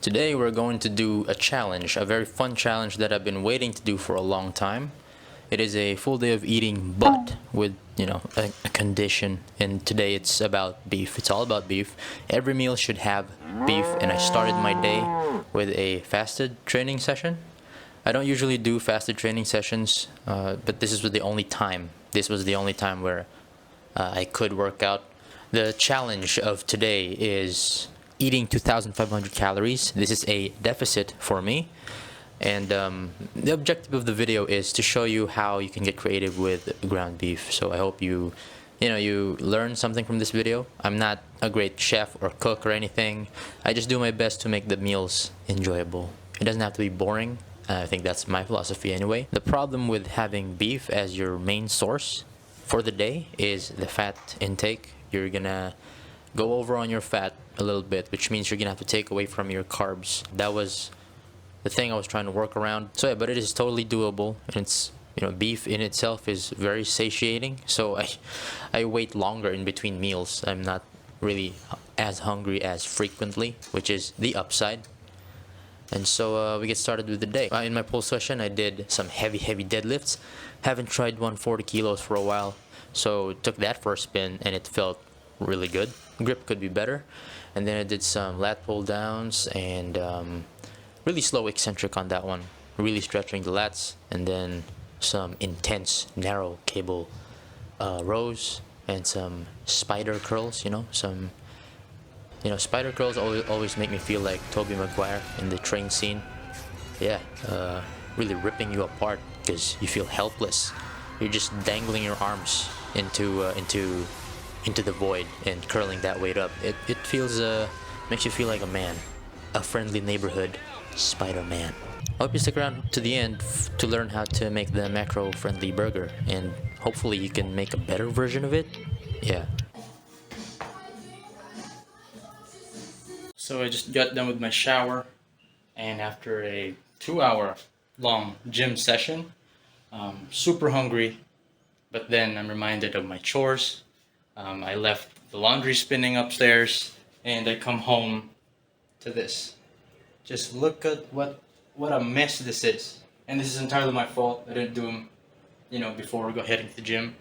Today we're going to do a challenge, a very fun challenge that I've been waiting to do for a long time. It is a full day of eating, but with, a condition. And today it's about beef. It's all about beef. Every meal should have beef, and I started my day with a fasted training session. I don't usually do fasted training sessions, but this was the only time. This was the only time where I could work out. The challenge of today is eating 2,500 calories. This is a deficit for me, and the objective of the video is to show you how you can get creative with ground beef. So I hope you learn something from this video. I'm not a great chef or cook or anything. I just do my best to make the meals enjoyable. It doesn't have to be boring. I think that's my philosophy anyway. The problem with having beef as your main source for the day is the fat intake. You're gonna go over on your fat a little bit, which means you're gonna have to take away from your carbs. That was the thing I was trying to work around. So yeah, but it is totally doable, and it's, beef in itself is very satiating. So I wait longer in between meals. I'm not really as hungry as frequently, which is the upside. And so we get started with the day. In my pull session, I did some heavy deadlifts. Haven't tried 140 kilos for a while, so took that for a spin, and it felt really good. Grip could be better. And then I did some lat pull downs and really slow eccentric on that one, really stretching the lats, and then some intense narrow cable rows and some spider curls. Spider curls always make me feel like Tobey Maguire in the train scene. Yeah, really ripping you apart because you feel helpless. You're just dangling your arms into the void and curling that weight up. It feels makes you feel like a man, a friendly neighborhood Spider-Man. I hope you stick around to the end to learn how to make the macro-friendly burger, and hopefully you can make a better version of it. Yeah. So I just got done with my shower, and after a 2-hour long gym session, super hungry, but then I'm reminded of my chores. I left the laundry spinning upstairs, and I come home to this. Just look at what a mess this is. And this is entirely my fault. I didn't do them, before heading to the gym.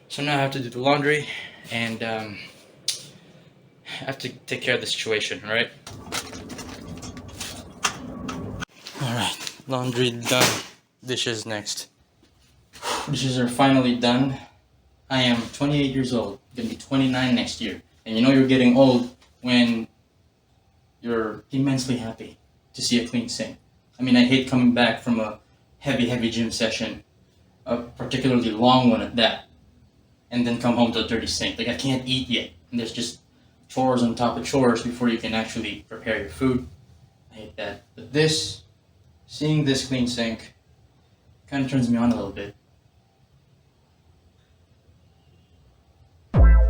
So now I have to do the laundry, and I have to take care of the situation, right? Alright, laundry done. Dishes next. Dishes are finally done. I am 28 years old, gonna be 29 next year. And you're getting old when you're immensely happy to see a clean sink. I mean, I hate coming back from a heavy gym session, a particularly long one at that, and then come home to a dirty sink. Like, I can't eat yet, and there's just chores on top of chores before you can actually prepare your food. I hate that. But seeing this clean sink kind of turns me on a little bit.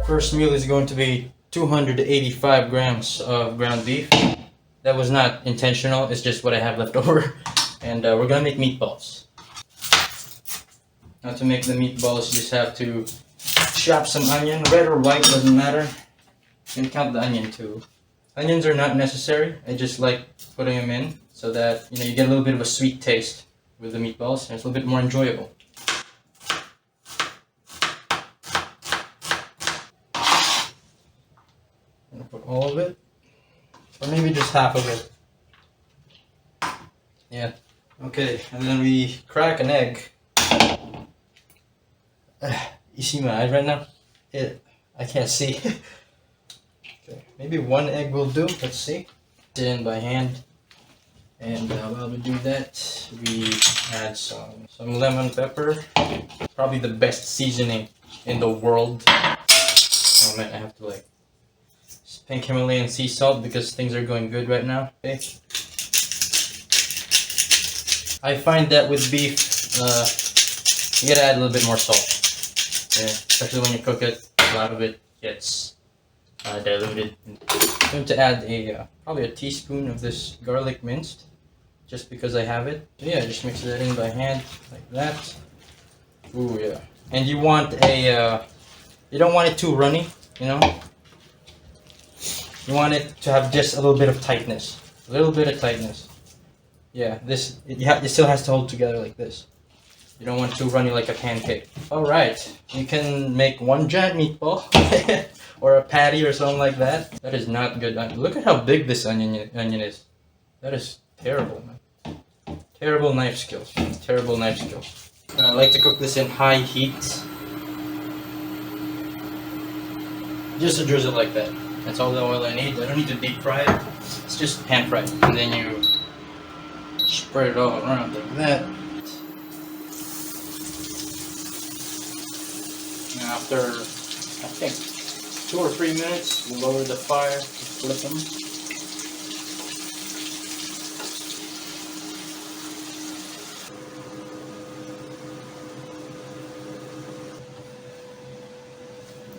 First meal is going to be 285 grams of ground beef. That was not intentional, it's just what I have left over. And we're gonna make meatballs. Now to make the meatballs, you just have to chop some onion, red or white, doesn't matter. You can count the onion too. Onions are not necessary, I just like putting them in so that you get a little bit of a sweet taste with the meatballs, and it's a little bit more enjoyable. Put all of it, or maybe just half of it. Yeah, okay, and then we crack an egg. You see my eyes right now? I can't see. Okay, maybe one egg will do, let's see. In by hand, and while we do that, we add some lemon pepper, probably the best seasoning in the world. Oh man, I have to pink Himalayan sea salt because things are going good right now. Okay. I find that with beef, you gotta add a little bit more salt. Yeah, especially when you cook it, a lot of it gets diluted. I'm going to add probably a teaspoon of this garlic minced, just because I have it. So yeah, just mix that in by hand like that. Ooh yeah. And you want you don't want it too runny, You want it to have just a little bit of tightness. A little bit of tightness. Yeah, it still has to hold together like this. You don't want to run it like a pancake. All right, you can make one giant meatball or a patty or something like that. That is not good. Look at how big this onion is. That is terrible, man. Terrible knife skills. Terrible knife skills. I like to cook this in high heat. Just a drizzle like that. That's all the oil I need. I don't need to deep fry it. It's just pan fried. And then you spread it all around like that. And after, I think, 2 or 3 minutes, we'll lower the fire, flip them.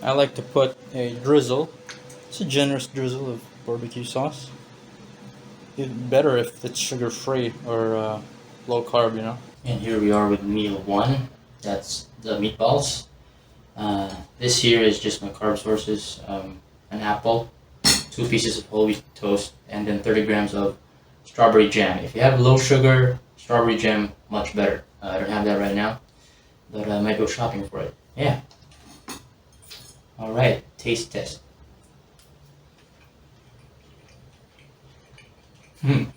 I like to put a drizzle. It's a generous drizzle of barbecue sauce. It's better if it's sugar-free or low carb, you know. And here we are with meal 1. That's the meatballs. This here is just my carb sources. An apple, 2 pieces of whole wheat toast, and then 30 grams of strawberry jam. If you have low sugar strawberry jam, much better. I don't have that right now, but I might go shopping for it. Yeah. Alright, taste test. It's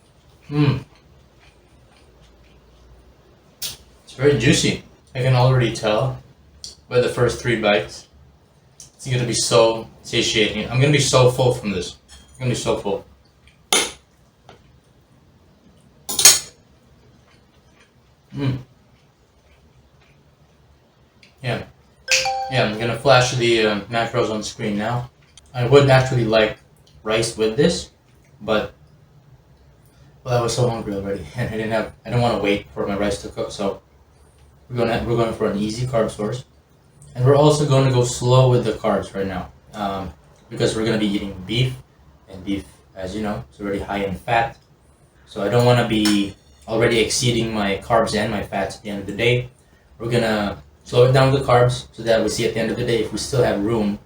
very juicy. I can already tell by the first 3 bites. It's gonna be so satiating. I'm gonna be so full from this. I'm gonna be so full. Yeah. Yeah, I'm gonna flash the macros on screen now. I would actually like rice with this, but well, I was so hungry already, and I don't want to wait for my rice to cook. So we're going for an easy carb source, and we're also going to go slow with the carbs right now, because we're going to be eating beef, and beef, as you know, is already high in fat. So I don't want to be already exceeding my carbs and my fats at the end of the day. We're gonna slow it down with the carbs so that we see at the end of the day if we still have room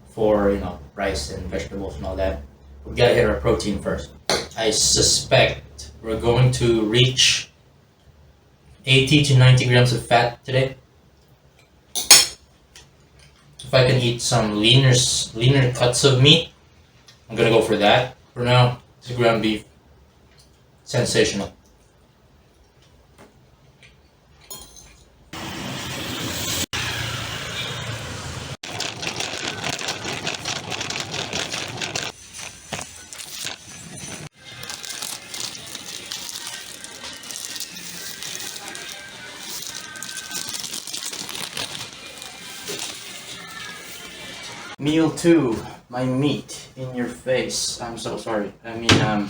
for, you know, rice and vegetables and all that. We gotta hit our protein first. I suspect we're going to reach 80 to 90 grams of fat today. If I can eat some leaner cuts of meat, I'm gonna go for that. For now, it's ground beef. Sensational. Meal 2, my meat in your face. I'm so sorry. I mean,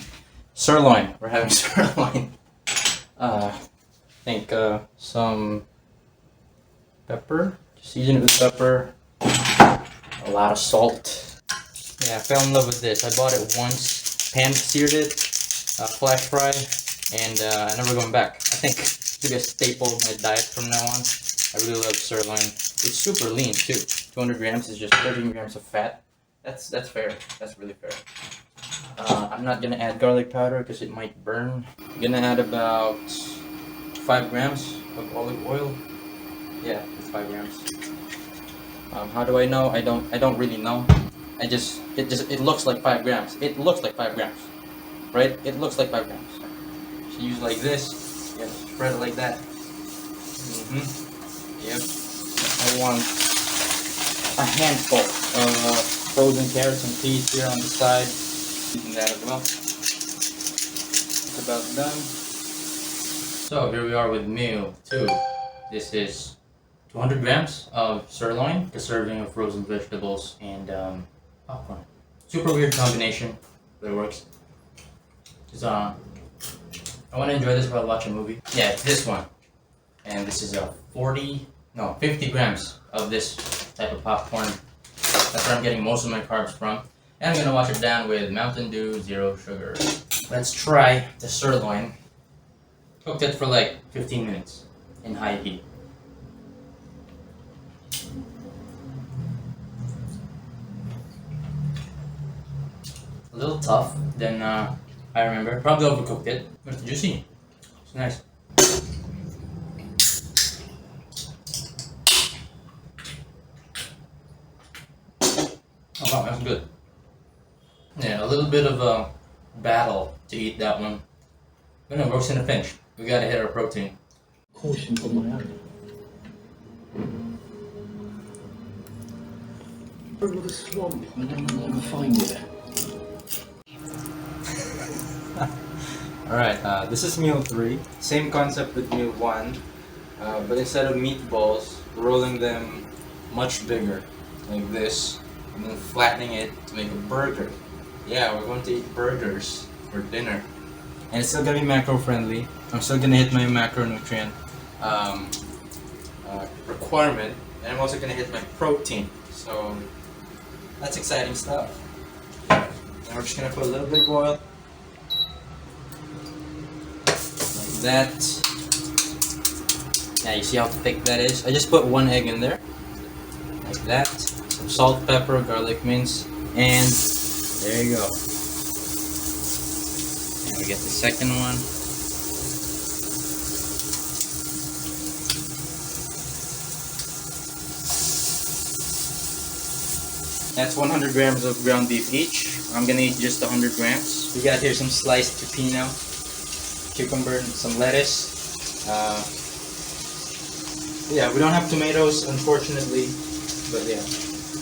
sirloin. We're having sirloin. I think some pepper. Season it with pepper. A lot of salt. Yeah, I fell in love with this. I bought it once, pan seared it, flash fry, and I'm never going back. I think it'll be a staple of my diet from now on. I really love sirloin. It's super lean too. 200 grams is just 13 grams of fat. That's fair. That's really fair. I'm not gonna add garlic powder because it might burn. I'm gonna add about 5 grams of olive oil. Yeah, it's 5 grams. How do I know? I don't really know. It looks like 5 grams. It looks like 5 grams, right? It looks like 5 grams. So use like this. Yeah, spread it like that. Yep. I want a handful of frozen carrots and peas here on the side. Using that as well. It's about done. So here we are with meal 2. This is 200 grams of sirloin, a serving of frozen vegetables, and popcorn. Super weird combination, but it works. I want to enjoy this while I watch a movie. Yeah, it's this one. And this is a 50 grams of this type of popcorn. That's where I'm getting most of my carbs from. And I'm going to wash it down with Mountain Dew Zero Sugar. Let's try the sirloin. Cooked it for like 15 minutes in high heat. A little tough than I I remember. Probably overcooked it, but it's juicy. It's nice. Oh wow, that's good. Yeah, a little bit of a battle to eat that one. But no, roast in a pinch. We gotta hit our protein. Caution from my own. Over the swamp, I don't no longer find it. Alright, this is meal 3. Same concept with meal 1. But instead of meatballs, rolling them much bigger, like this, and then flattening it to make a burger. Yeah, we're going to eat burgers for dinner. And it's still gonna be macro friendly. I'm still gonna hit my macronutrient requirement, and I'm also gonna hit my protein. So that's exciting stuff. And we're just gonna put a little bit of oil, like that. Yeah, you see how thick that is? I just put 1 egg in there, like that. Some salt, pepper, garlic mince, and there you go. And we get the second one. That's 100 grams of ground beef each. I'm gonna eat just 100 grams. We got here some sliced pepino, cucumber, and some lettuce. Yeah, we don't have tomatoes, unfortunately, but yeah,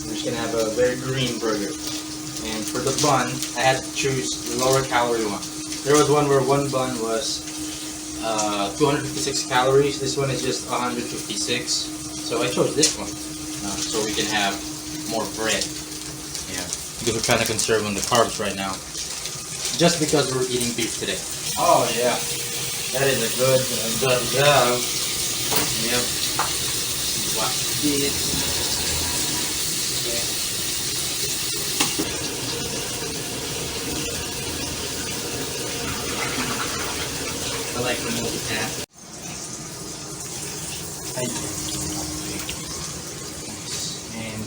we're just gonna have a very green burger. And for the bun, I had to choose the lower calorie one. There was one where one bun was 256 calories. This one is just 156. So I chose this one, so we can have more bread. Yeah, because we're trying to conserve on the carbs right now. Just because we're eating beef today. Oh yeah, that is a good job. Yep. Watch this. Okay. I like the multitask. And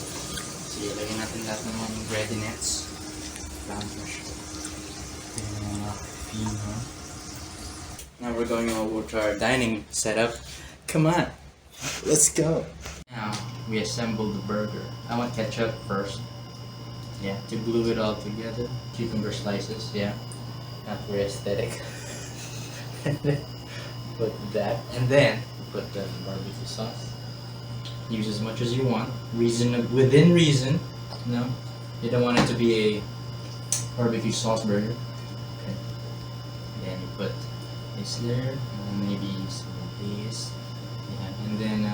sige, lagyan natin lahat ng mga ingredients. Now we're going over to our dining setup. Come on, let's go. Now we assemble the burger. I want ketchup first. Yeah, to glue it all together. Cucumber slices, yeah. Not very aesthetic. And then put that, and then put the barbecue sauce. Use as much as you want. Within reason. No, you don't want it to be a barbecue sauce burger. Okay. Then you put this there, and maybe some of these. Yeah, and then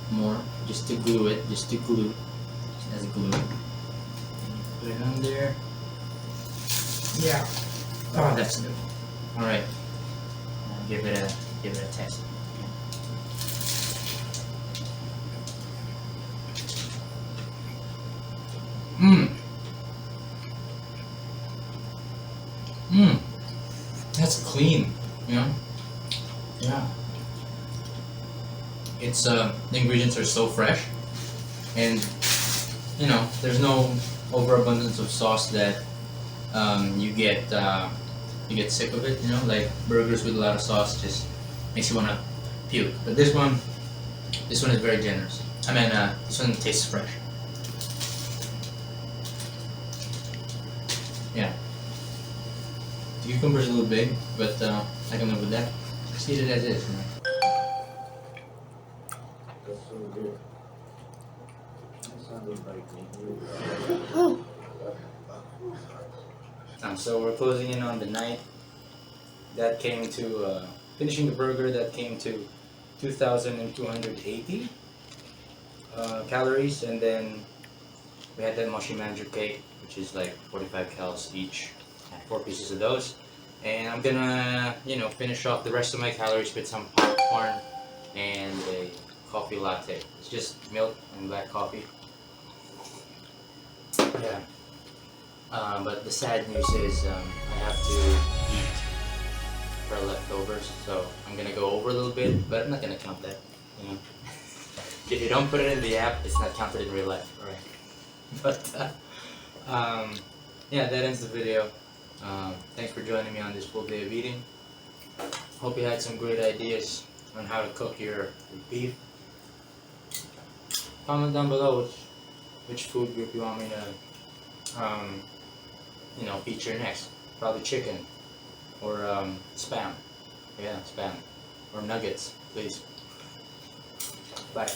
more, just to glue it, just as glue. And you put it on there. Yeah. Oh, that's good. All right. Give it a test. That's clean, you know? Yeah. It's the ingredients are so fresh, and you know, there's no overabundance of sauce that you get sick of it. You know, like burgers with a lot of sauce just makes you wanna puke. But this one is very generous. I mean, this one tastes fresh. Yeah. The cucumber's a little big, but I can live with that. Just eat it as is. You know? That's so good. That sounded like So we're closing in on the night. That came to finishing the burger. That came to 2,280 calories, and then we had that mushy manager cake, which is like 45 calories each. I had 4 pieces of those, and I'm gonna, finish off the rest of my calories with some popcorn and a coffee latte. It's just milk and black coffee. Yeah. But the sad news is I have to eat for leftovers, so I'm gonna go over a little bit, but I'm not gonna count that. You know, if you don't put it in the app, it's not counted in real life, alright? But yeah, that ends the video. Thanks for joining me on this full day of eating. Hope you had some great ideas on how to cook your beef. Comment down below which food group you want me to feature next. Probably chicken or spam. Yeah, spam or nuggets, please. Bye.